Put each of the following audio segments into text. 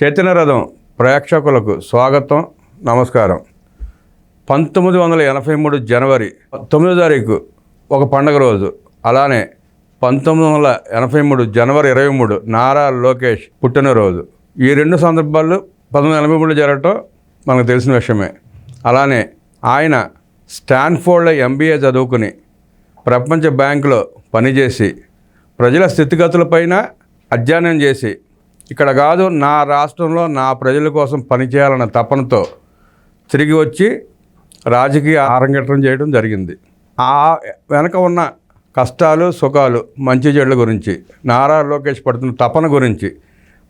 చైతన్య రథం ప్రేక్షకులకు స్వాగతం, నమస్కారం. 1983 జనవరి 9వ తారీఖు ఒక పండగ రోజు. అలానే 1983 జనవరి 23 నారా లోకేష్ పుట్టినరోజు. ఈ రెండు సందర్భాలు 1983 జరగటం మనకు తెలిసిన విషయమే. అలానే ఆయన స్టాన్ఫోర్డ్లో MBA చదువుకుని ప్రపంచ బ్యాంకులో పనిచేసి ప్రజల స్థితిగతులపైన అధ్యయనం చేసి ఇక్కడ కాదు నా రాష్ట్రంలో నా ప్రజల కోసం పనిచేయాలన్న తపనతో తిరిగి వచ్చి రాజకీయ అరంగేట్రం చేయడం జరిగింది. ఆ వెనక ఉన్న కష్టాలు సుఖాలు మంచి చెడుల గురించి, నారా లోకేష్ పడుతున్న తపన గురించి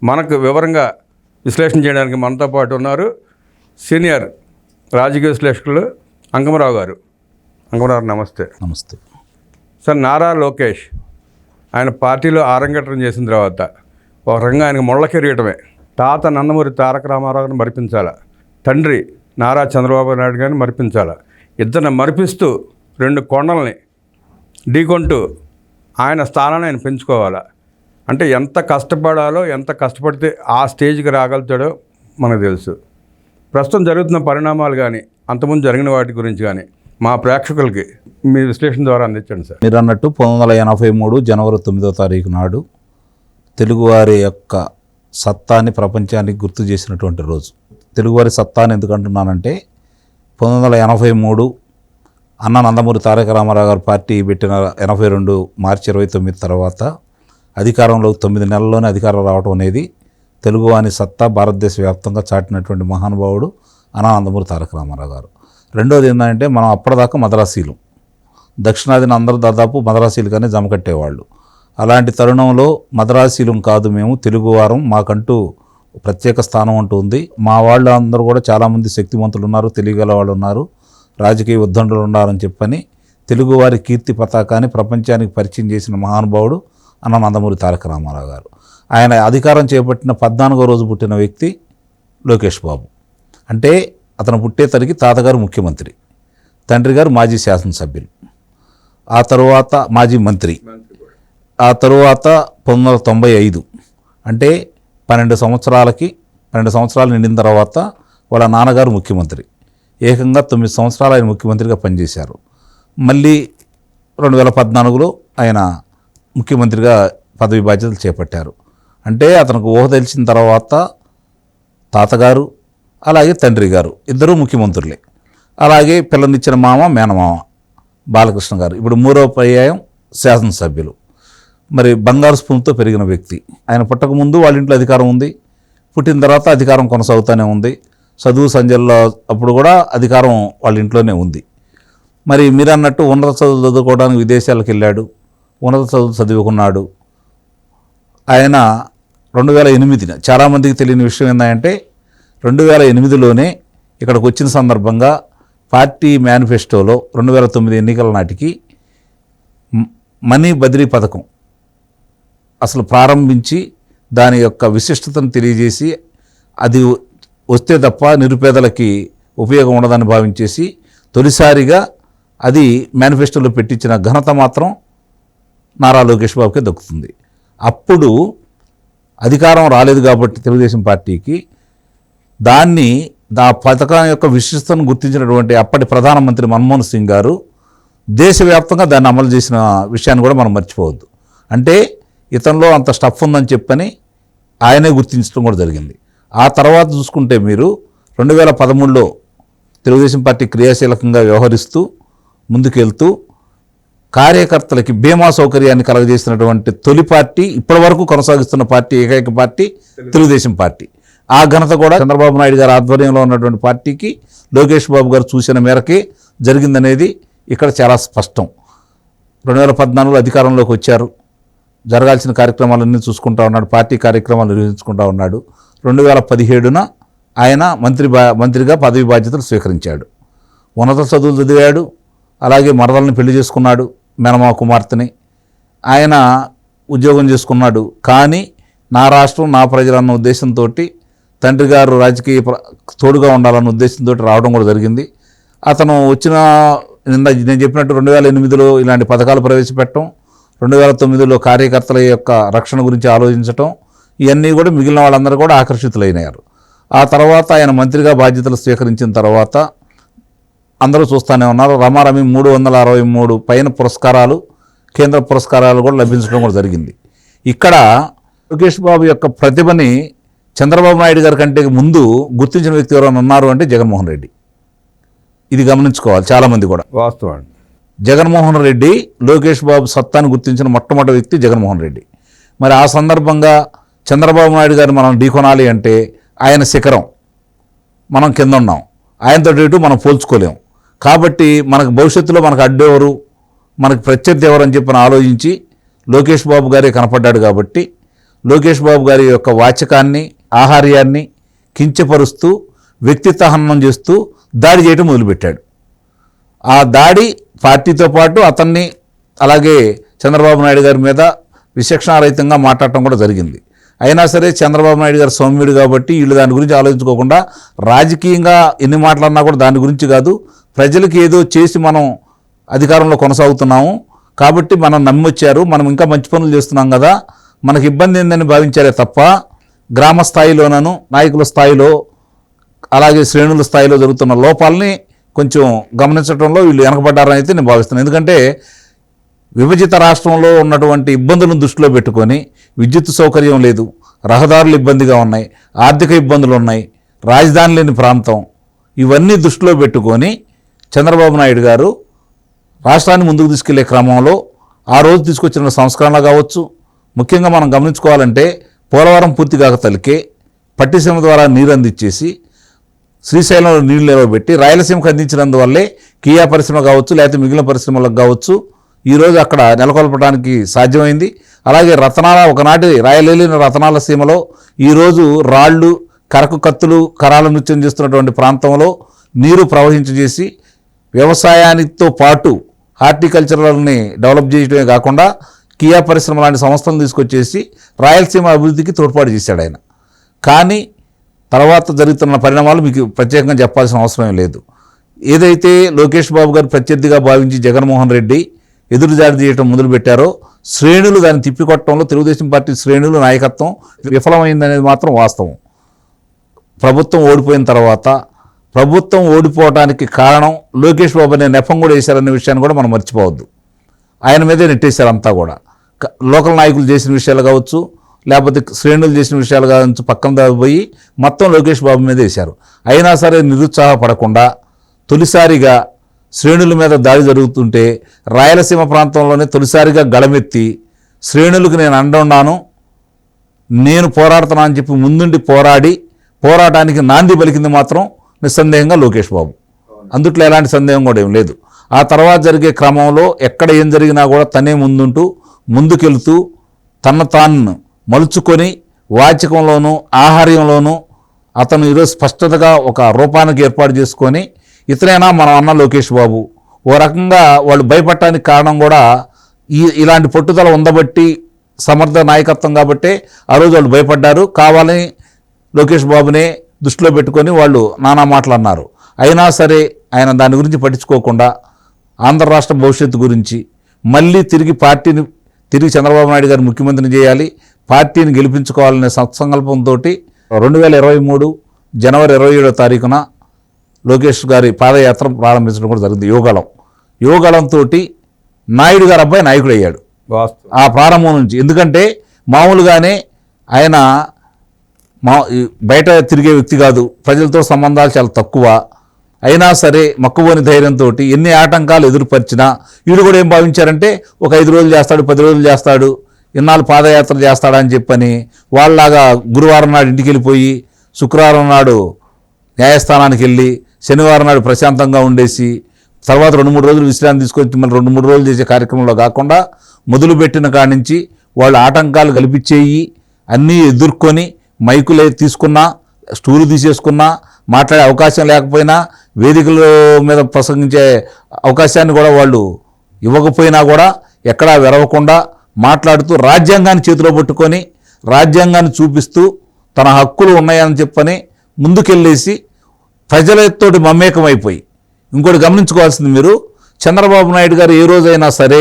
మనకు వివరంగా విశ్లేషణ చేయడానికి మనతో పాటు ఉన్నారు సీనియర్ రాజకీయ విశ్లేషకులు అంకమరావు గారు. అంకమరావు నమస్తే. నమస్తే సార్. నారా లోకేష్ ఆయన పార్టీలో అరంగేట్రం చేసిన తర్వాత ఒక రకంగా ఆయనకు ముళ్ళ కిరీటమే. తాత నందమూరి తారక రామారావు గారిని మరిపించాలా, తండ్రి నారా చంద్రబాబు నాయుడు గారిని మరిపించాలా, ఇద్దరిని మరిపిస్తూ రెండు కొండల్ని ఢీకొంటూ ఆయన స్థానాన్ని ఆయన పెంచుకోవాలా. అంటే ఎంత కష్టపడాలో, ఎంత కష్టపడితే ఆ స్టేజ్కి రాగలుగుతాడో మనకు తెలుసు. ప్రస్తుతం జరుగుతున్న పరిణామాలు కానీ అంతకుముందు జరిగిన వాటి గురించి కానీ మా ప్రేక్షకులకి మీ విశ్లేషణ ద్వారా అందించండి సార్. మీరు అన్నట్టు 1983 జనవరి 9వ తారీఖు నాడు తెలుగువారి యొక్క సత్తాని ప్రపంచానికి గుర్తు చేసినటువంటి రోజు. తెలుగువారి సత్తాని ఎందుకంటున్నానంటే 1983 అన్న నందమూరి తారక రామారావు గారు పార్టీ పెట్టిన 82 మార్చి 29 తర్వాత అధికారంలోకి 9 నెలల్లోనే అధికారం రావడం అనేది తెలుగువాని సత్తా భారతదేశ వ్యాప్తంగా చాటినటువంటి మహానుభావుడు అన్న నందమూరి తారక రామారావు గారు. రెండోది ఏంటంటే మనం అప్పటిదాకా మద్రాసీలు, దక్షిణాదిని అందరూ దాదాపు మద్రాసీలుగానే జమ కట్టేవాళ్ళు. అలాంటి తరుణంలో మద్రాసీలం కాదు మేము, తెలుగువారం, మాకంటూ ప్రత్యేక స్థానం అంటూ ఉంది. మా వాళ్ళు అందరూ కూడా చాలామంది శక్తివంతులు ఉన్నారు, తెలియగల వాళ్ళు ఉన్నారు, రాజకీయ ఉద్దండులు ఉన్నారని చెప్పని తెలుగువారి కీర్తి పతాకాన్ని ప్రపంచానికి పరిచయం చేసిన మహానుభావుడు అన్న నందమూరి తారక రామారావు గారు. ఆయన అధికారం చేపట్టిన 14వ రోజు పుట్టిన వ్యక్తి లోకేష్ బాబు. అంటే అతను పుట్టేసరికి తాతగారు ముఖ్యమంత్రి, తండ్రి గారు మాజీ శాసనసభ్యులు, ఆ తరువాత మాజీ మంత్రి, ఆ తరువాత 1995 అంటే 12 సంవత్సరాలు నిండిన తర్వాత వాళ్ళ నాన్నగారు ముఖ్యమంత్రి. ఏకంగా 9 సంవత్సరాలు ఆయన ముఖ్యమంత్రిగా పనిచేశారు. మళ్ళీ 2014లో ఆయన ముఖ్యమంత్రిగా పదవి బాధ్యతలు చేపట్టారు. అంటే అతనికి ఊహ తెలిసిన తర్వాత తాతగారు అలాగే తండ్రి గారు ఇద్దరూ ముఖ్యమంత్రులే. అలాగే పిల్లనిచ్చిన మామ మేనమామ బాలకృష్ణ గారు ఇప్పుడు 3వ పర్యాయం శాసనసభ్యులు. మరి బంగారు స్పూన్తో పెరిగిన వ్యక్తి. ఆయన పుట్టకముందు వాళ్ళ ఇంట్లో అధికారం ఉంది, పుట్టిన తర్వాత అధికారం కొనసాగుతూనే ఉంది. చదువు సంజల్లో అప్పుడు కూడా అధికారం వాళ్ళ ఇంట్లోనే ఉంది. మరి మీరు అన్నట్టు ఉన్నత చదువులు చదువుకోవడానికి విదేశాలకు వెళ్ళాడు, ఉన్నత చదువులు చదువుకున్నాడు. ఆయన 2008 చాలామందికి తెలియని విషయం ఏంటంటే 2008లోనే ఇక్కడికి వచ్చిన సందర్భంగా పార్టీ మేనిఫెస్టోలో 2009 ఎన్నికల నాటికి మనీ బదిలీ పథకం అసలు ప్రారంభించి దాని యొక్క విశిష్టతను తెలియజేసి అది వస్తే తప్ప నిరుపేదలకి ఉపయోగం ఉండదని భావించేసి తొలిసారిగా అది మేనిఫెస్టోలో పెట్టించిన ఘనత మాత్రం నారా లోకేష్ బాబుకే దక్కుతుంది. అప్పుడు అధికారం రాలేదు కాబట్టి తెలుగుదేశం పార్టీకి దాన్ని పథకం యొక్క విశిష్టతను గుర్తించినటువంటి అప్పటి ప్రధానమంత్రి మన్మోహన్ సింగ్ గారు దేశవ్యాప్తంగా దాన్ని అమలు చేసిన విషయాన్ని కూడా మనం మర్చిపోవద్దు. అంటే ఇతనిలో అంత స్టఫ్ ఉందని చెప్పని ఆయనే గుర్తించడం కూడా జరిగింది. ఆ తర్వాత చూసుకుంటే మీరు 2013లో తెలుగుదేశం పార్టీ క్రియాశీలకంగా వ్యవహరిస్తూ ముందుకెళ్తూ కార్యకర్తలకి బీమా సౌకర్యాన్ని కలగజేసినటువంటి తొలి పార్టీ, ఇప్పటి వరకు కొనసాగిస్తున్న పార్టీ, ఏకైక పార్టీ తెలుగుదేశం పార్టీ. ఆ ఘనత కూడా చంద్రబాబు నాయుడు గారి ఆధ్వర్యంలో ఉన్నటువంటి పార్టీకి లోకేష్ బాబు గారు చూసిన మేరకే జరిగిందనేది ఇక్కడ చాలా స్పష్టం. 2014లో అధికారంలోకి వచ్చారు, జరగాల్సిన కార్యక్రమాలన్నీ చూసుకుంటా ఉన్నాడు, పార్టీ కార్యక్రమాలు నిర్వహించుకుంటా ఉన్నాడు. 2017న ఆయన మంత్రిగా పదవి బాధ్యతలు స్వీకరించాడు. ఉన్నత చదువులు చదివాడు, అలాగే మరదల్ని పెళ్లి చేసుకున్నాడు, మేనమామ కుమార్తెని. ఆయన ఉద్యోగం చేసుకున్నాడు. కానీ నా రాష్ట్రం నా ప్రజలన్న ఉద్దేశంతో తండ్రి గారు రాజకీయ తోడుగా ఉండాలన్న ఉద్దేశంతో రావడం కూడా జరిగింది. అతను వచ్చిన నేను చెప్పినట్టు 2008లో ఇలాంటి పథకాలు ప్రవేశపెట్టడం, 2009లో కార్యకర్తల యొక్క రక్షణ గురించి ఆలోచించటం, ఇవన్నీ కూడా మిగిలిన వాళ్ళందరూ కూడా ఆకర్షితులైనారు. ఆ తర్వాత ఆయన మంత్రిగా బాధ్యతలు స్వీకరించిన తర్వాత అందరూ చూస్తూనే ఉన్నారు. రమారమి 363 పైన పురస్కారాలు, కేంద్ర పురస్కారాలు కూడా లభించడం కూడా జరిగింది. ఇక్కడ లోకేష్ బాబు యొక్క ప్రతిభని చంద్రబాబు నాయుడు గారి కంటే ముందు గుర్తించిన వ్యక్తి ఎవరైనా ఉన్నారు అంటే జగన్మోహన్ రెడ్డి. ఇది గమనించుకోవాలి చాలామంది కూడా. వాస్తవం. జగన్మోహన్ రెడ్డి లోకేష్ బాబు సత్తాను గుర్తించిన మొట్టమొదటి వ్యక్తి జగన్మోహన్ రెడ్డి. మరి ఆ సందర్భంగా చంద్రబాబు నాయుడు గారిని మనం ఢీకొనాలి అంటే ఆయన శిఖరం, మనం కింద ఉన్నాం, ఆయనతో ఇటు మనం పోల్చుకోలేం. కాబట్టి మనకు భవిష్యత్తులో మనకు అడ్డెవరు, మనకు ప్రత్యర్థి ఎవరు అని చెప్పి ఆలోచించి లోకేష్ బాబు గారే కనపడ్డాడు. కాబట్టి లోకేష్ బాబు గారి యొక్క వాచకాన్ని, ఆహార్యాన్ని కించపరుస్తూ వ్యక్తిత్వ హననం చేస్తూ దాడి చేయడం మొదలుపెట్టాడు. ఆ దాడి పార్టీతో పాటు అతన్ని అలాగే చంద్రబాబు నాయుడు గారి మీద విచక్షణారహితంగా మాట్లాడటం కూడా జరిగింది. అయినా సరే చంద్రబాబు నాయుడు గారు సౌమ్యుడు కాబట్టి వీళ్ళు దాని గురించి ఆలోచించుకోకుండా రాజకీయంగా ఎన్ని మాట్లాడినా కూడా దాని గురించి కాదు, ప్రజలకు ఏదో చేసి మనం అధికారంలో కొనసాగుతున్నాము కాబట్టి మనం నమ్మొచ్చారు, మనం ఇంకా మంచి పనులు చేస్తున్నాం కదా, మనకి ఇబ్బంది ఏందని భావించారే తప్ప గ్రామ స్థాయిలోనూ నాయకుల స్థాయిలో అలాగే శ్రేణుల స్థాయిలో జరుగుతున్న లోపాలని కొంచెం గమనించడంలో వీళ్ళు వెనకబడ్డారని అయితే నేను భావిస్తున్నాను. ఎందుకంటే విభజిత రాష్ట్రంలో ఉన్నటువంటి ఇబ్బందులను దృష్టిలో పెట్టుకొని విద్యుత్ సౌకర్యం లేదు, రహదారులు ఇబ్బందిగా ఉన్నాయి, ఆర్థిక ఇబ్బందులు ఉన్నాయి, రాజధాని లేని ప్రాంతం, ఇవన్నీ దృష్టిలో పెట్టుకొని చంద్రబాబు నాయుడు గారు రాష్ట్రాన్ని ముందుకు తీసుకెళ్లే క్రమంలో ఆ రోజు తీసుకొచ్చిన సంస్కరణలు కావచ్చు. ముఖ్యంగా మనం గమనించుకోవాలంటే పోలవరం పూర్తి కాక తలికే పట్టిసీమ ద్వారా నీరు అందించేసి శ్రీశైలంలో నీళ్లు నిలవబెట్టి రాయలసీమకు అందించినందువల్లే కియా పరిశ్రమ కావచ్చు, లేకపోతే మిగిలిన పరిశ్రమలకు కావచ్చు ఈరోజు అక్కడ నెలకొల్పడానికి సాధ్యమైంది. అలాగే రతనాల ఒకనాటి రాయలేలిన రతనాల సీమలో ఈరోజు రాళ్ళు, కరకు కత్తులు, కరాల నృత్యం చేస్తున్నటువంటి ప్రాంతంలో నీరు ప్రవహించజేసి వ్యవసాయానితో పాటు హార్టికల్చరల్ని డెవలప్ చేయడమే కాకుండా కియా పరిశ్రమ లాంటి సంస్థలను తీసుకొచ్చేసి రాయలసీమ అభివృద్ధికి తోడ్పాటు చేశాడు ఆయన. కానీ తర్వాత జరుగుతున్న పరిణామాలు మీకు ప్రత్యేకంగా చెప్పాల్సిన అవసరం లేదు. ఏదైతే లోకేష్ బాబు గారు ప్రత్యర్థిగా భావించి జగన్మోహన్ రెడ్డి ఎదురుదాడి చేయడం మొదలుపెట్టారో శ్రేణులు దాన్ని తిప్పికొట్టడంలో తెలుగుదేశం పార్టీ శ్రేణులు నాయకత్వం విఫలమైందనేది మాత్రం వాస్తవం. ప్రభుత్వం ఓడిపోయిన తర్వాత ప్రభుత్వం ఓడిపోవడానికి కారణం లోకేష్ బాబు అనే నెపం కూడా వేశారనే విషయాన్ని కూడా మనం మర్చిపోవద్దు. ఆయన మీదే నెట్టేశారు అంతా కూడా. లోకల్ నాయకులు చేసిన విషయాలు కావచ్చు, లేకపోతే శ్రేణులు చేసిన విషయాలు కావచ్చు, పక్కన పోయి మొత్తం లోకేష్ బాబు మీద వేశారు. అయినా సరే నిరుత్సాహపడకుండా తొలిసారిగా శ్రేణుల మీద దాడి జరుగుతుంటే రాయలసీమ ప్రాంతంలోనే తొలిసారిగా గళమెత్తి శ్రేణులకు నేను అండున్నాను, నేను పోరాడుతున్నా అని చెప్పి ముందుండి పోరాటానికి నాంది పలికింది మాత్రం నిస్సందేహంగా లోకేష్ బాబు. అందుట్లో ఎలాంటి సందేహం కూడా ఏం లేదు. ఆ తర్వాత జరిగే క్రమంలో ఎక్కడ ఏం జరిగినా కూడా తనే ముందుంటూ ముందుకెళ్తూ తన తాను మలుచుకొని వాచకంలోనూ ఆహార్యంలోనూ అతను ఈరోజు స్పష్టతగా ఒక రూపానికి ఏర్పాటు చేసుకొని ఇతనైనా మనం అన్న లోకేష్ బాబు ఓ రకంగా వాళ్ళు భయపడటానికి కారణం కూడా ఇలాంటి పట్టుదల ఉండబట్టి సమర్థ నాయకత్వం కాబట్టే ఆ రోజు వాళ్ళు భయపడ్డారు. కావాలని లోకేష్ బాబునే దృష్టిలో పెట్టుకొని వాళ్ళు నానా మాటలు అన్నారు. అయినా సరే ఆయన దాని గురించి పట్టించుకోకుండా ఆంధ్ర రాష్ట్ర భవిష్యత్తు గురించి మళ్ళీ తిరిగి చంద్రబాబు నాయుడు గారు ముఖ్యమంత్రిని చేయాలి, పార్టీని గెలిపించుకోవాలనే సత్సంకల్పంతో 2023 జనవరి 27వ తారీఖున లోకేష్ గారి పాదయాత్ర ప్రారంభించడం కూడా జరిగింది. యువగళంతో నాయుడు గారు అబ్బాయి నాయకుడు అయ్యాడు ఆ ప్రారంభం నుంచి. ఎందుకంటే మామూలుగానే ఆయన బయట తిరిగే వ్యక్తి కాదు, ప్రజలతో సంబంధాలు చాలా తక్కువ. అయినా సరే మక్కువని ధైర్యంతో ఎన్ని ఆటంకాలు ఎదురుపరిచినా వీళ్ళు కూడా ఏం భావించారంటే ఒక 5 రోజులు చేస్తాడు, 10 రోజులు చేస్తాడు, ఇన్నాళ్ళు పాదయాత్ర చేస్తాడని చెప్పని వాళ్ళలాగా గురువారం నాడు ఇంటికి వెళ్ళిపోయి శుక్రవారం నాడు న్యాయస్థానానికి వెళ్ళి శనివారం నాడు ప్రశాంతంగా ఉండేసి తర్వాత 2-3 రోజులు విశ్రాంతి తీసుకొచ్చి మళ్ళీ 2-3 రోజులు చేసే కార్యక్రమంలో కాకుండా మొదలుపెట్టిన కాడి నుంచి వాళ్ళు ఆటంకాలు కల్పించేయి అన్నీ ఎదుర్కొని మైకులే తీసుకున్నా, స్టూలు తీసేసుకున్నా, మాట్లాడే అవకాశం లేకపోయినా, వేదికల మీద ప్రసంగించే అవకాశాన్ని కూడా వాళ్ళు ఇవ్వకపోయినా కూడా ఎక్కడా వెరవకుండా మాట్లాడుతూ రాజ్యాంగాన్ని చేతిలో పట్టుకొని రాజ్యాంగాన్ని చూపిస్తూ తన హక్కులు ఉన్నాయని చెప్పని ముందుకెళ్ళేసి ప్రజలతోటి మమేకమైపోయి. ఇంకోటి గమనించుకోవాల్సింది మీరు, చంద్రబాబు నాయుడు గారు ఏ రోజైనా సరే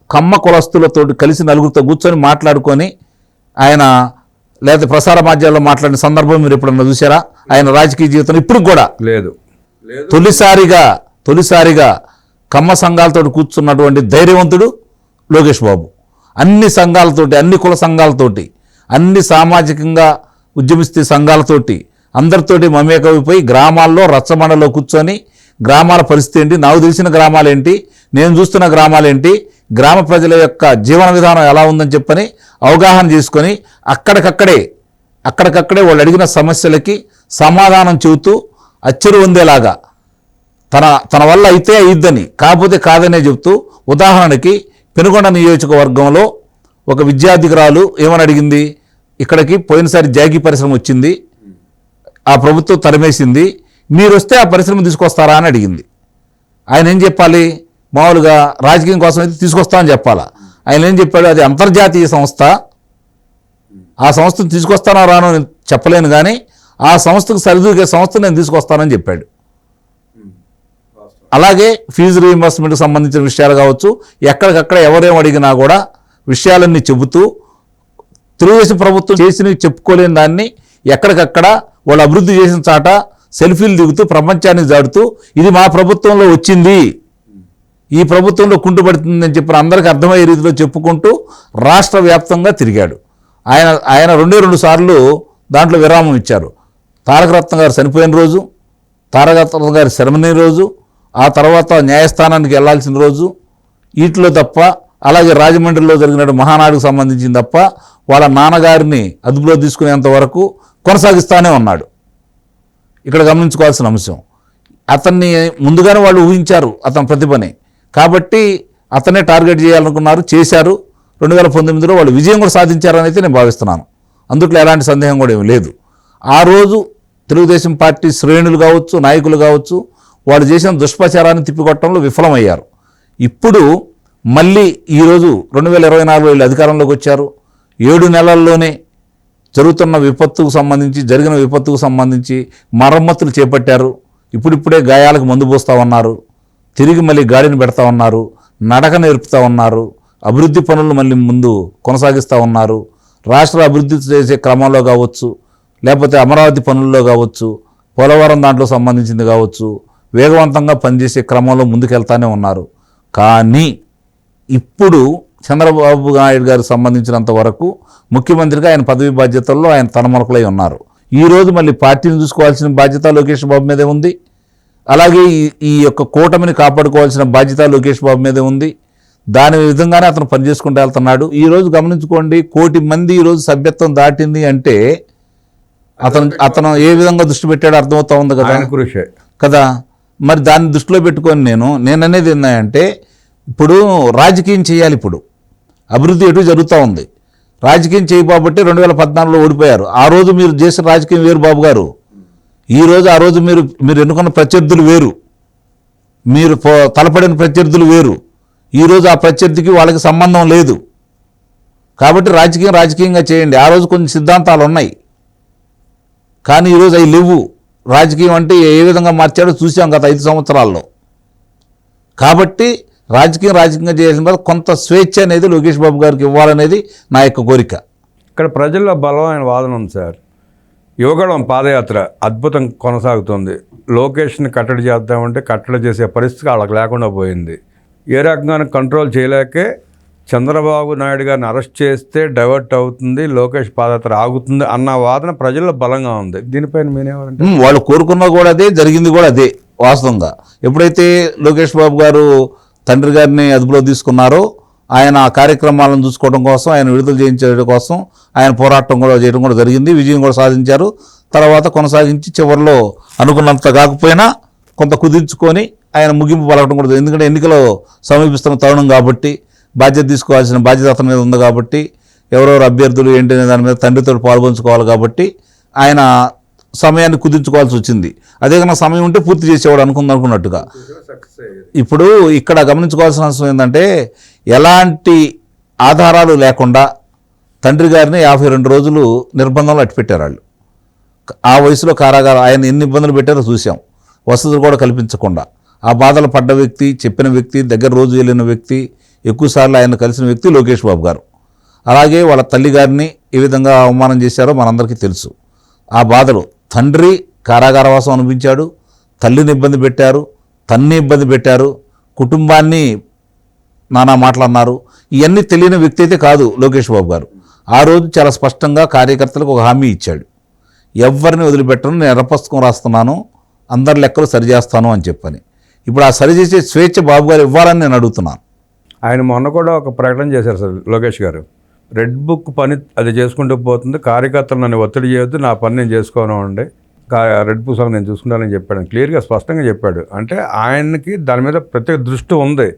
కమ్మ కులస్తులతో కలిసి నలుగురితో కూర్చొని మాట్లాడుకొని ఆయన లేకపోతే ప్రసార మాధ్యమాల్లో మాట్లాడిన సందర్భం మీరు ఎప్పుడన్నా చూసారా? ఆయన రాజకీయ జీవితం ఇప్పుడు కూడా లేదు. తొలిసారిగా కమ్మ సంఘాలతో కూర్చున్నటువంటి ధైర్యవంతుడు లోకేష్ బాబు. అన్ని సంఘాలతోటి, అన్ని కుల సంఘాలతోటి, అన్ని సామాజికంగా ఉద్యమిస్తే సంఘాలతోటి అందరితోటి మమేకమైపోయి గ్రామాల్లో రచ్చబండలో కూర్చొని గ్రామాల పరిస్థితి ఏంటి, నాకు తెలిసిన గ్రామాలేంటి, నేను చూస్తున్న గ్రామాలేంటి, గ్రామ ప్రజల యొక్క జీవన విధానం ఎలా ఉందని చెప్పని అవగాహన చేసుకొని అక్కడికక్కడే వాళ్ళు అడిగిన సమస్యలకి సమాధానం చెబుతూ అచ్చెరు పొందేలాగా తన వల్ల అయితే అయిద్దని కాకపోతే కాదనే చెప్తూ, ఉదాహరణకి పెనుగొండ నియోజకవర్గంలో ఒక విద్యార్థికురాలు ఏమని అడిగింది, ఇక్కడికి పోయినసారి జాగీ పరిశ్రమ వచ్చింది, ఆ ప్రభుత్వం తరిమేసింది, మీరు వస్తే ఆ పరిశ్రమ తీసుకొస్తారా అని అడిగింది. ఆయన ఏం చెప్పాలి? మామూలుగా రాజకీయం కోసం అయితే తీసుకొస్తామని చెప్పాలా. ఆయన ఏం చెప్పాడు, అది అంతర్జాతీయ సంస్థ, ఆ సంస్థను తీసుకొస్తానో రానో నేను చెప్పలేను, కానీ ఆ సంస్థకు సరిదూగే సంస్థ నేను తీసుకొస్తానని చెప్పాడు. అలాగే ఫీజు రీయింబర్స్మెంట్కి సంబంధించిన విషయాలు కావచ్చు, ఎక్కడికక్కడ ఎవరేం అడిగినా కూడా విషయాలన్నీ చెబుతూ తెలుగుదేశం ప్రభుత్వం చేసినవి చెప్పుకోలేని దాన్ని ఎక్కడికక్కడ వాళ్ళు అభివృద్ధి చేసిన చాట సెల్ఫీలు దిగుతూ ప్రపంచాన్ని దాడుతూ ఇది మా ప్రభుత్వంలో వచ్చింది, ఈ ప్రభుత్వంలో కుంటుపడుతుందని చెప్పిన అందరికీ అర్థమయ్యే రీతిలో చెప్పుకుంటూ రాష్ట్ర వ్యాప్తంగా తిరిగాడు. ఆయన 2 సార్లు దాంట్లో విరామం ఇచ్చారు. తారకరత్న గారు చనిపోయిన రోజు, తారకరత్న గారి సెరమనీ రోజు, ఆ తర్వాత న్యాయస్థానానికి వెళ్లాల్సిన రోజు, వీటిలో తప్ప, అలాగే రాజమండ్రిలో జరిగిన మహానాడుకు సంబంధించింది తప్ప వాళ్ళ నాన్నగారిని అదుపులో తీసుకునేంత వరకు కొనసాగిస్తూనే ఉన్నాడు. ఇక్కడ గమనించుకోవాల్సిన అంశం, అతన్ని ముందుగానే వాళ్ళు ఊహించారు అతని ప్రతిభని, కాబట్టి అతనే టార్గెట్ చేయాలనుకున్నారు, చేశారు. 2019లో వాళ్ళు విజయం కూడా సాధించారని అయితే నేను భావిస్తున్నాను. అందుట్లో ఎలాంటి సందేహం కూడా ఏమీ లేదు. ఆ రోజు తెలుగుదేశం పార్టీ శ్రేణులు కావచ్చు, నాయకులు కావచ్చు, వాళ్ళు చేసిన దుష్ప్రచారాన్ని తిప్పికొట్టడంలో విఫలమయ్యారు. ఇప్పుడు మళ్ళీ ఈరోజు 2024 వీళ్ళు అధికారంలోకి వచ్చారు. 7 నెలల్లోనే జరిగిన విపత్తుకు సంబంధించి మరమ్మతులు చేపట్టారు. ఇప్పుడిప్పుడే గాయాలకు మందు పోస్తూ ఉన్నారు, తిరిగి మళ్ళీ గాడిని పెడతా ఉన్నారు, నడక నేర్పుతూ ఉన్నారు, అభివృద్ధి పనులు మళ్ళీ ముందు కొనసాగిస్తూ ఉన్నారు. రాష్ట్ర అభివృద్ధి చేసే క్రమంలో కావచ్చు, లేకపోతే అమరావతి పనుల్లో కావచ్చు, పోలవరం దాంట్లో సంబంధించింది కావచ్చు, వేగవంతంగా పనిచేసే క్రమంలో ముందుకెళ్తానే ఉన్నారు. కానీ ఇప్పుడు చంద్రబాబు నాయుడు గారికి సంబంధించినంత వరకు ముఖ్యమంత్రిగా ఆయన పదవి బాధ్యతల్లో ఆయన తనమొలకలై ఉన్నారు. ఈరోజు మళ్ళీ పార్టీని చూసుకోవాల్సిన బాధ్యత లోకేష్ బాబు మీదే ఉంది. అలాగే ఈ యొక్క కూటమిని కాపాడుకోవాల్సిన బాధ్యత లోకేష్ బాబు మీదే ఉంది. దాని విధంగానే అతను పనిచేసుకుంటూ వెళ్తున్నాడు. ఈరోజు గమనించుకోండి, 1 కోటి మంది ఈరోజు సభ్యత్వం దాటింది అంటే అతను ఏ విధంగా దృష్టి పెట్టాడో అర్థమవుతా ఉంది కదా. మరి దాన్ని దృష్టిలో పెట్టుకొని నేను అనేది ఏంటంటే, ఇప్పుడు రాజకీయం చేయాలి. ఇప్పుడు అభివృద్ధి ఎటు జరుగుతూ ఉంది, రాజకీయం చేయబోబట్టి 2014లో ఓడిపోయారు. ఆ రోజు మీరు చేసిన రాజకీయం వేరు బాబు గారు. ఆ రోజు మీరు ఎన్నుకున్న ప్రత్యర్థులు వేరు, మీరు తలపడిన ప్రత్యర్థులు వేరు. ఈరోజు ఆ ప్రత్యర్థికి వాళ్ళకి సంబంధం లేదు. కాబట్టి రాజకీయంగా చేయండి. ఆ రోజు కొన్ని సిద్ధాంతాలు ఉన్నాయి, కానీ ఈరోజు అవి లేవు. రాజకీయం అంటే ఏ విధంగా మార్చాడో చూసాం గత 5 సంవత్సరాల్లో. కాబట్టి రాజకీయంగా చేయాల్సిన కొంత స్వేచ్ఛ అనేది లోకేష్ బాబు గారికి ఇవ్వాలనేది నా యొక్క కోరిక. ఇక్కడ ప్రజల్లో బలమైన వాదన ఉంది సార్. యువగళం పాదయాత్ర అద్భుతం కొనసాగుతుంది. లోకేష్ని కట్టడి చేద్దామంటే కట్టడి చేసే పరిస్థితి వాళ్ళకి లేకుండా పోయింది. ఏ రకంగా కంట్రోల్ చేయలేకే చంద్రబాబు నాయుడు గారిని అరెస్ట్ చేస్తే డైవర్ట్ అవుతుంది, లోకేష్ పాదయాత్ర ఆగుతుంది అన్న వాదన ప్రజల్లో బలంగా ఉంది. దీనిపైన మీరేమంటే, వాళ్ళు కోరుకున్నా కూడా అదే, జరిగింది కూడా అదే. వాస్తవంగా ఎప్పుడైతే లోకేష్ బాబు గారు తండ్రి గారిని అదుపులో తీసుకున్నారో, ఆయన ఆ కార్యక్రమాలను చూసుకోవడం కోసం, ఆయన విడుదల చేయించడం కోసం ఆయన పోరాటం కూడా చేయడం కూడా జరిగింది. విజయం కూడా సాధించారు. తర్వాత కొనసాగించి చివరిలో అనుకున్నంత కాకపోయినా కొంత కుదించుకొని ఆయన ముగింపు పలకడం కూడా, ఎందుకంటే ఎన్నికలు సమీపిస్తున్న తరుణం కాబట్టి బాధ్యత తీసుకోవాల్సిన బాధ్యత అతని మీద ఉంది కాబట్టి, ఎవరెవరు అభ్యర్థులు ఏంటనే దాని మీద తండ్రితో పాల్పంచుకోవాలి కాబట్టి ఆయన సమయాన్ని కుదించుకోవాల్సి వచ్చింది. అదే కన్నా సమయం ఉంటే పూర్తి చేసేవాడు అనుకున్నట్టుగా. ఇప్పుడు ఇక్కడ గమనించుకోవాల్సిన అవసరం ఏంటంటే, ఎలాంటి ఆధారాలు లేకుండా తండ్రి గారిని 52 రోజులు నిర్బంధంలో అట్టిపెట్టారు వాళ్ళు. ఆ వయసులో కారాగారం ఆయన ఎన్ని ఇబ్బందులు పెట్టారో చూసాం. వసతులు కూడా కల్పించకుండా ఆ బాధలు పడ్డ వ్యక్తి, చెప్పిన వ్యక్తి, దగ్గర రోజు వెళ్ళిన వ్యక్తి, ఎక్కువసార్లు ఆయన కలిసిన వ్యక్తి లోకేష్ బాబు గారు. అలాగే వాళ్ళ తల్లి గారిని ఏ విధంగా అవమానం చేశారో మనందరికీ తెలుసు. ఆ బాధలు తండ్రి కారాగారవాసం అనిపించాడు, తల్లిని ఇబ్బంది పెట్టారు, తన్ని ఇబ్బంది పెట్టారు, కుటుంబాన్ని నానా మాటలన్నారు. ఇవన్నీ తెలియని వ్యక్తి అయితే కాదు లోకేష్ బాబు గారు. ఆ రోజు చాలా స్పష్టంగా కార్యకర్తలకు ఒక హామీ ఇచ్చాడు, ఎవరిని వదిలిపెట్టను, నేను ఎర్రపుస్తకం రాస్తున్నాను, అందరి లెక్కలు సరిచేస్తాను అని చెప్పని. ఇప్పుడు ఆ సరిచేసే స్వేచ్ఛ బాబు గారు ఇవ్వాలని నేను అడుగుతున్నాను. ఆయన మొన్న కూడా ఒక ప్రకటన చేశారు సార్ లోకేష్ గారు, రెడ్ బుక్ పని అది చేసుకుంటూ పోతుంది, కార్యకర్తలు నన్ను ఒత్తిడి చేయొద్దు, నా పని నేను చేసుకోను అండి, రెడ్ పుస్తకం నేను చూసుకుంటానని చెప్పాడు. క్లియర్గా స్పష్టంగా చెప్పాడు. అంటే ఆయనకి దాని మీద ప్రత్యేక దృష్టి ఉంది.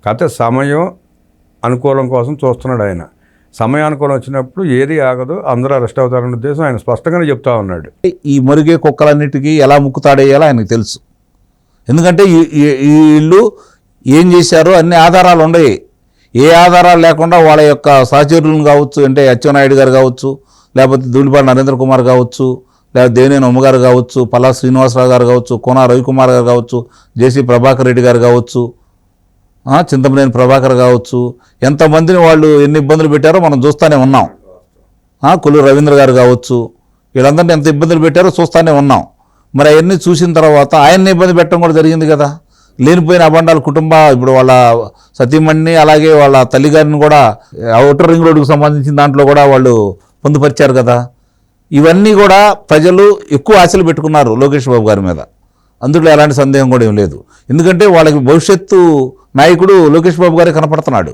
కాకపోతే సమయం అనుకూలం కోసం చూస్తున్నాడు ఆయన. సమయానుకూలం వచ్చినప్పుడు ఏది ఆగదు, అందరూ అరెస్ట్ అవుతారనే ఉద్దేశం ఆయన స్పష్టంగానే చెప్తా ఉన్నాడు. ఈ మరుగే కుక్కలన్నిటికీ ఎలా ముక్కుతాడేయాలో ఆయనకు తెలుసు. ఎందుకంటే వీళ్ళు ఏం చేశారో అన్ని ఆధారాలు ఉన్నాయి. ఏ ఆధారాలు లేకుండా వాళ్ళ యొక్క సహచరులను కావచ్చు, అంటే అచ్చెన్నాయుడు గారు కావచ్చు, లేకపోతే ధూళిపాటి నరేంద్ర కుమార్ కావచ్చు, లేకపోతే దేవినేని ఉమ్మగారు కావచ్చు, పల్లా శ్రీనివాసరావు గారు కావచ్చు, కోన రవికుమార్ గారు కావచ్చు, జేసీ ప్రభాకర్ రెడ్డి గారు కావచ్చు, చింతమనేని ప్రభాకర్ కావచ్చు, ఎంతమందిని వాళ్ళు ఎన్ని ఇబ్బందులు పెట్టారో మనం చూస్తూనే ఉన్నాం. కొల్లు రవీంద్ర గారు కావచ్చు, వీళ్ళందరినీ ఎంత ఇబ్బందులు పెట్టారో చూస్తూనే ఉన్నాం. మరి అవన్నీ చూసిన తర్వాత ఆయన్ని ఇబ్బంది పెట్టడం కూడా జరిగింది కదా. లేనిపోయిన అబండాలు ఇప్పుడు వాళ్ళ సతీమణిని అలాగే వాళ్ళ తల్లిగారిని కూడా ఔటర్ రింగ్ రోడ్డుకు సంబంధించిన దాంట్లో కూడా వాళ్ళు పొందుపరిచారు కదా. ఇవన్నీ కూడా ప్రజలు ఎక్కువ ఆశలు పెట్టుకున్నారు లోకేష్ బాబు గారి మీద. అందులో ఎలాంటి సందేహం కూడా ఏం లేదు. ఎందుకంటే వాళ్ళకి భవిష్యత్తు నాయకుడు లోకేష్ బాబు గారే కనపడుతున్నాడు.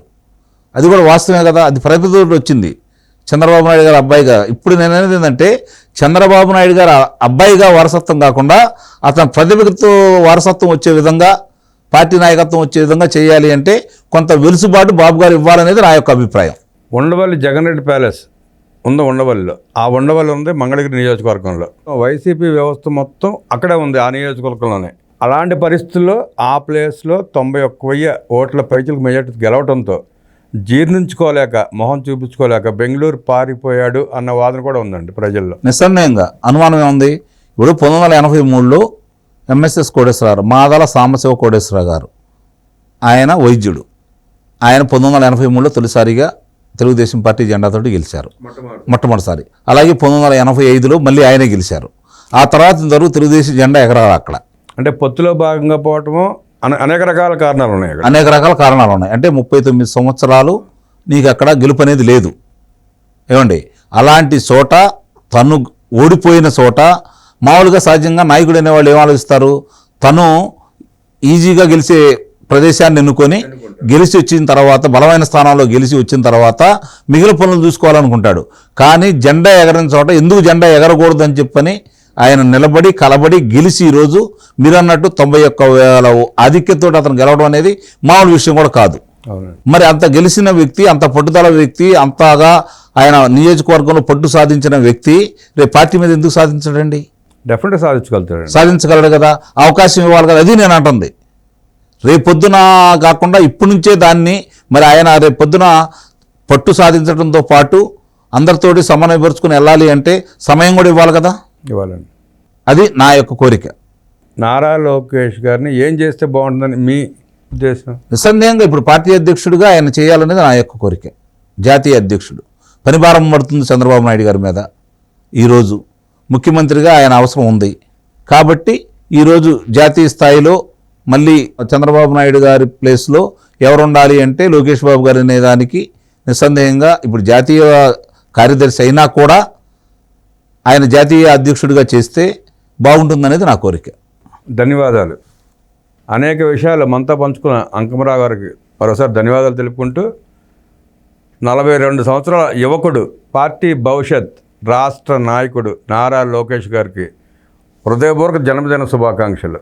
అది కూడా వాస్తవమే కదా. అది ప్రతితో వచ్చింది చంద్రబాబు నాయుడు గారు అబ్బాయిగా. ఇప్పుడు నేను అనేది ఏంటంటే చంద్రబాబు నాయుడు గారు అబ్బాయిగా వారసత్వం కాకుండా అతని ప్రతిభతో వారసత్వం వచ్చే విధంగా, పార్టీ నాయకత్వం వచ్చే విధంగా చేయాలి అంటే కొంత వెలుసుబాటు బాబు గారు ఇవ్వాలనేది నా యొక్క అభిప్రాయం. ఉండవల్లి జగన్ రెడ్డి ప్యాలెస్ ఉంది ఉండవల్లిలో. ఆ ఉండవల్లి ఉంది మంగళగిరి నియోజకవర్గంలో. వైసీపీ వ్యవస్థ మొత్తం అక్కడే ఉంది, ఆ నియోజకవర్గంలోనే. అలాంటి పరిస్థితుల్లో ఆ ప్లేస్లో 91,000 ఓట్ల పైచులకు మెజార్టీ గెలవడంతో జీర్ణించుకోలేక, మొహం చూపించుకోలేక బెంగళూరు పారిపోయాడు అన్న వాదన కూడా ఉందండి ప్రజల్లో. నిస్సందేహంగా అనుమానం ఏముంది. ఇప్పుడు 1983లో ఎంఎస్ఎస్ కోటేశ్వరరావు, మాదల సాంబశివ కోటేశ్వరరావు గారు, ఆయన వైద్యుడు. ఆయన 1983లో తొలిసారిగా తెలుగుదేశం పార్టీ జెండాతోటి గెలిచారు మొట్టమొదటిసారి. అలాగే 1985లో మళ్ళీ ఆయనే గెలిచారు. ఆ తర్వాత ఇంతవరకు తెలుగుదేశం జెండా ఎగరాలి అక్కడ. అంటే పొత్తులో భాగంగా పోవటము అనేక రకాల కారణాలు ఉన్నాయి. అనేక రకాల కారణాలు ఉన్నాయి. అంటే 39 సంవత్సరాలు నీకు అక్కడ గెలుపు అనేది లేదు. ఏమండి, అలాంటి చోట, తను ఓడిపోయిన చోట మామూలుగా సహజంగా నాయకుడు అనేవాళ్ళు ఏం ఆలోచిస్తారు, తను ఈజీగా గెలిచే ప్రదేశాన్ని ఎన్నుకొని గెలిచి వచ్చిన తర్వాత, బలమైన స్థానంలో గెలిచి వచ్చిన తర్వాత మిగిలిన పనులు చూసుకోవాలనుకుంటాడు. కానీ జెండా ఎగరని చోట ఎందుకు జెండా ఎగరకూడదని చెప్పని ఆయన నిలబడి కలబడి గెలిచి ఈరోజు మీరు అన్నట్టు 91,000 ఆధిక్యతతో అతను గెలవడం అనేది మామూలు విషయం కూడా కాదు. మరి అంత గెలిచిన వ్యక్తి, అంత పట్టుదల వ్యక్తి, అంతగా ఆయన నియోజకవర్గంలో పట్టు సాధించిన వ్యక్తి రేపు పార్టీ మీద ఎందుకు సాధించడండి? డెఫినెట్గా సాధించగలడు కదా. అవకాశం ఇవ్వాలి కదా. అది నేను అంటుంది. రేపొద్దున కాకుండా ఇప్పటి నుంచే దాన్ని, మరి ఆయన రేపొద్దున పట్టు సాధించడంతో పాటు అందరితోటి సమన్వయపరుచుకుని వెళ్ళాలి అంటే సమయం కూడా ఇవ్వాలి కదా. ఇవ్వాలండి. అది నా యొక్క కోరిక. నారా లోకేష్ గారిని ఏం చేస్తే బాగుంటుందని మీ ఉద్దేశం? నిస్సందేహంగా ఇప్పుడు పార్టీ అధ్యక్షుడిగా ఆయన చేయాలనేది నా యొక్క కోరిక. జాతీయ అధ్యక్షుడు పనిభారం పడుతుంది చంద్రబాబు నాయుడు గారి మీద. ఈరోజు ముఖ్యమంత్రిగా ఆయన అవసరం ఉంది కాబట్టి ఈరోజు జాతీయ స్థాయిలో మళ్ళీ చంద్రబాబు నాయుడు గారి ప్లేస్లో ఎవరు ఉండాలి అంటే లోకేష్ బాబు గారు అనే దానికి నిస్సందేహంగా ఇప్పుడు జాతీయ కార్యదర్శి అయినా కూడా ఆయన జాతీయ అధ్యక్షుడిగా చేస్తే బాగుంటుందనేది నా కోరిక. ధన్యవాదాలు. అనేక విషయాలు మనతో పంచుకున్న అంకమరావు గారికి మరోసారి ధన్యవాదాలు తెలుపుకుంటూ, 42 సంవత్సరాల యువకుడు, పార్టీ భవిష్యత్, రాష్ట్ర నాయకుడు నారా లోకేష్ గారికి హృదయపూర్వక జన్మదిన శుభాకాంక్షలు.